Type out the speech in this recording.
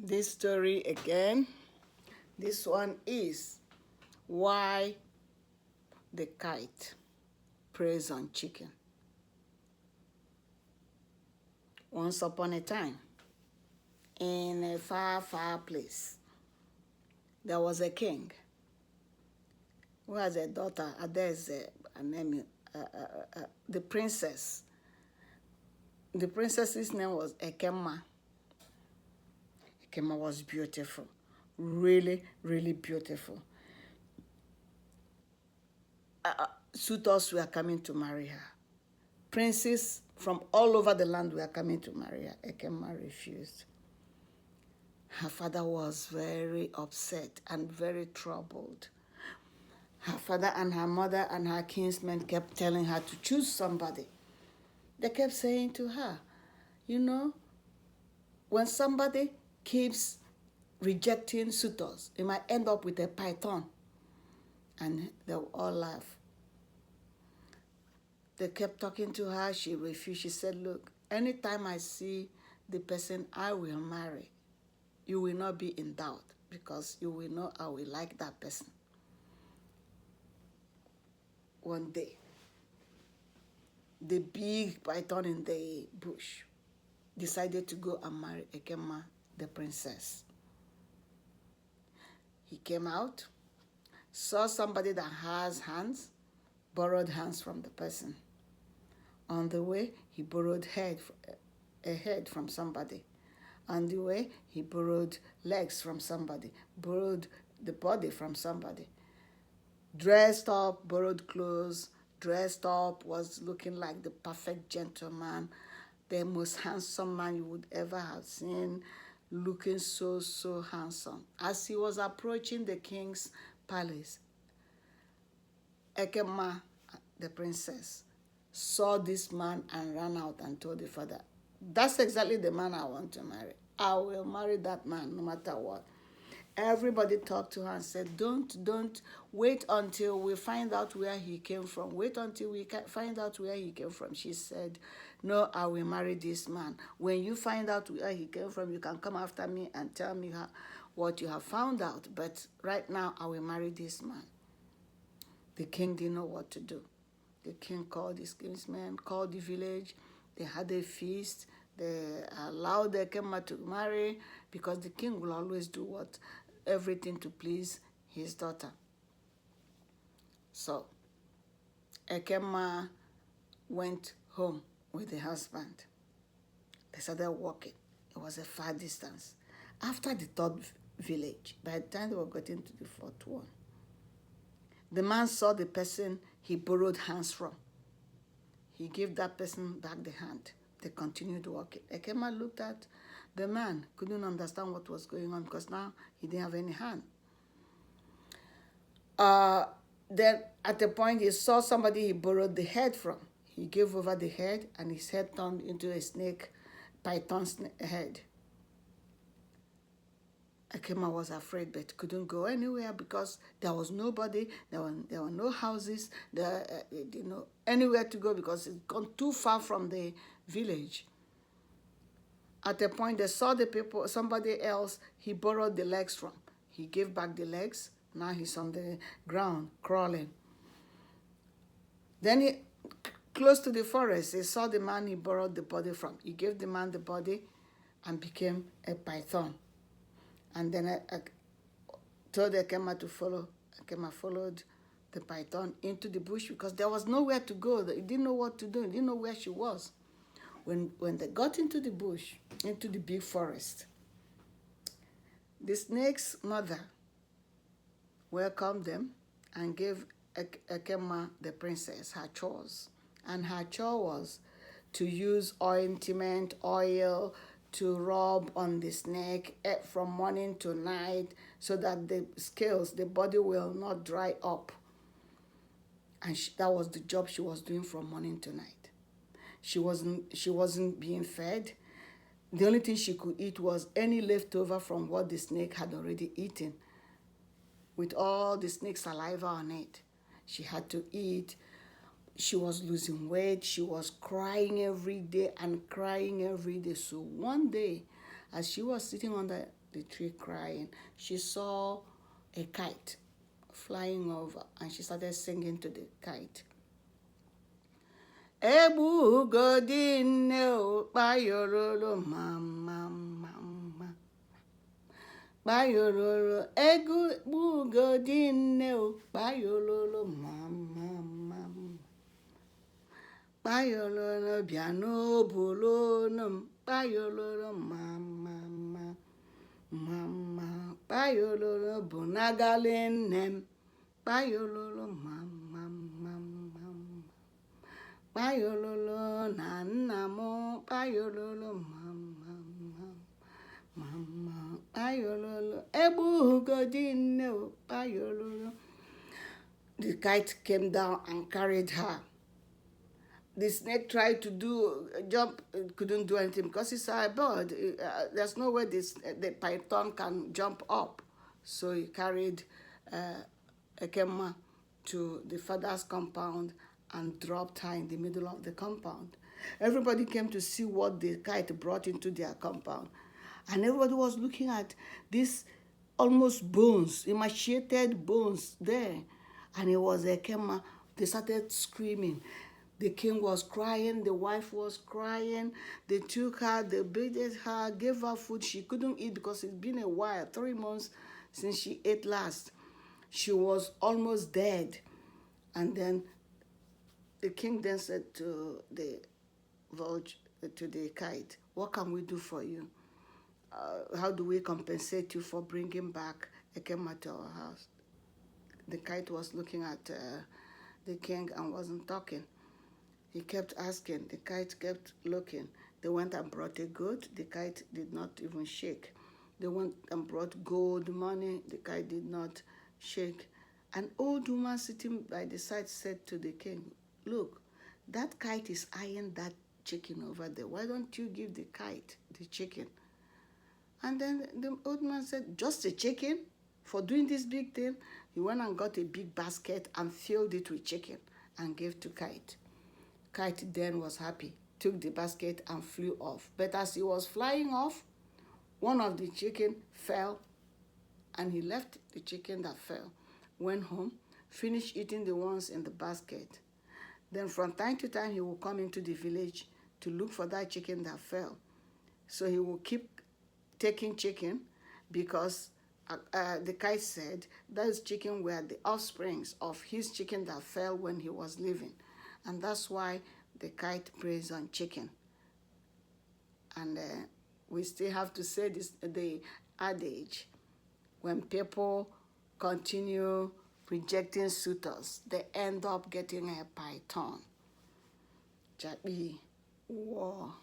This story again. This one is why the kite preys on chicken. Once upon a time, in a far, far place, there was a king who has a daughter. There's a name, the princess. The princess's name was Ekema. Ekema was beautiful, really, really beautiful. Suitors were coming to marry her. Princes from all over the land were coming to marry her. Ekema refused. Her father was very upset and very troubled. Her father and her mother and her kinsmen kept telling her to choose somebody. They kept saying to her, you know, when somebody keeps rejecting suitors, it might end up with a python. And they will all laugh. They kept talking to her. She refused. She said, look, anytime I see the person I will marry, you will not be in doubt because you will know I will like that person. One day, the big python in the bush decided to go and marry Ekema, the princess. He came out, saw somebody that has hands, borrowed hands from the person. On the way, he borrowed a head from somebody. On the way, he borrowed legs from somebody, borrowed the body from somebody. Dressed up, borrowed clothes, dressed up, was looking like the perfect gentleman, the most handsome man you would ever have seen, looking so, so handsome. As he was approaching the king's palace, Ekema, the princess, saw this man and ran out and told the father, that's exactly the man I want to marry. I will marry that man no matter what. Everybody talked to her and said, don't wait until we find out where he came from. Wait until we find out where he came from. She said, no, I will marry this man. When you find out where he came from, you can come after me and tell me what you have found out. But right now, I will marry this man. The king didn't know what to do. The king called his kinsmen, called the village. They had a feast. They allowed the Ekema to marry because the king will always do everything to please his daughter. So Ekema went home with the husband. They started walking. It was a far distance. After the third village, by the time they were getting to the fourth one, the man saw the person he borrowed hands from. He gave that person back the hand. They continued walking. Ekema looked at the man, couldn't understand what was going on because now he didn't have any hand. Then at a point he saw somebody he borrowed the head from. He gave over the head and his head turned into a snake, python's head. Ekema was afraid but couldn't go anywhere because there was nobody, there were no houses, there didn't know anywhere to go because it's gone too far from the village. At a point, they saw the people, somebody else he borrowed the legs from. He gave back the legs. Now he's on the ground, crawling. Then close to the forest, he saw the man he borrowed the body from. He gave the man the body and became a python. And then I told Ekema to follow. Ekema followed the python into the bush because there was nowhere to go. He didn't know what to do. He didn't know where she was. When they got into the bush, into the big forest, the snake's mother welcomed them and gave Ekema, the princess, her chores. And her chore was to use ointment, oil, to rub on the snake from morning to night so that the scales, the body will not dry up. And that was the job she was doing from morning to night. She wasn't being fed. The only thing she could eat was any leftover from what the snake had already eaten, with all the snake's saliva on it. She had to eat. She was losing weight. She was crying every day and crying every day. So one day, as she was sitting on the tree crying, she saw a kite flying over, and she started singing to the kite. Egbugo nne o kpayororo mama mama. Kpayororo egbugo nne o kpayororo mama mama. Kpayororo bịa n'obolo m kpayororo mama mama mama. Kpayororo bụ n'agali nne m kpayororo mama mama. Kpayololo na nna m kpayololo mama mama. Kpayololo egbugodi nne o kpayololo. The kite came down and carried her. The snake tried to jump, couldn't do anything because it's a bird. There's no way the python can jump up. So he carried Ekema to the father's compound and dropped her in the middle of the compound. Everybody came to see what the kite brought into their compound. And everybody was looking at these almost bones, emaciated bones there. And it was Ekema. They started screaming. The king was crying, the wife was crying. They took her, they bathed her, gave her food. She couldn't eat because it's been a while, 3 months since she ate last. She was almost dead. And then the king then said to the kite, what can we do for you? How do we compensate you for bringing back Ekema to our house? The kite was looking at the king and wasn't talking. He kept asking. The kite kept looking. They went and brought a goat. The kite did not even shake. They went and brought gold money. The kite did not shake. An old woman sitting by the side said to the king, look, that kite is eyeing that chicken over there. Why don't you give the kite the chicken? And then the old man said, just a chicken? For doing this big thing? He went and got a big basket and filled it with chicken and gave to Kite. Kite then was happy, took the basket and flew off. But as he was flying off, one of the chicken fell, and he left the chicken that fell, went home, finished eating the ones in the basket. Then from time to time, he will come into the village to look for that chicken that fell. So he will keep taking chicken because the kite said those chicken were the offsprings of his chicken that fell when he was living. And that's why the kite preys on chicken. And we still have to say this, the adage, when people continue rejecting suitors, they end up getting a python. Jabi, war.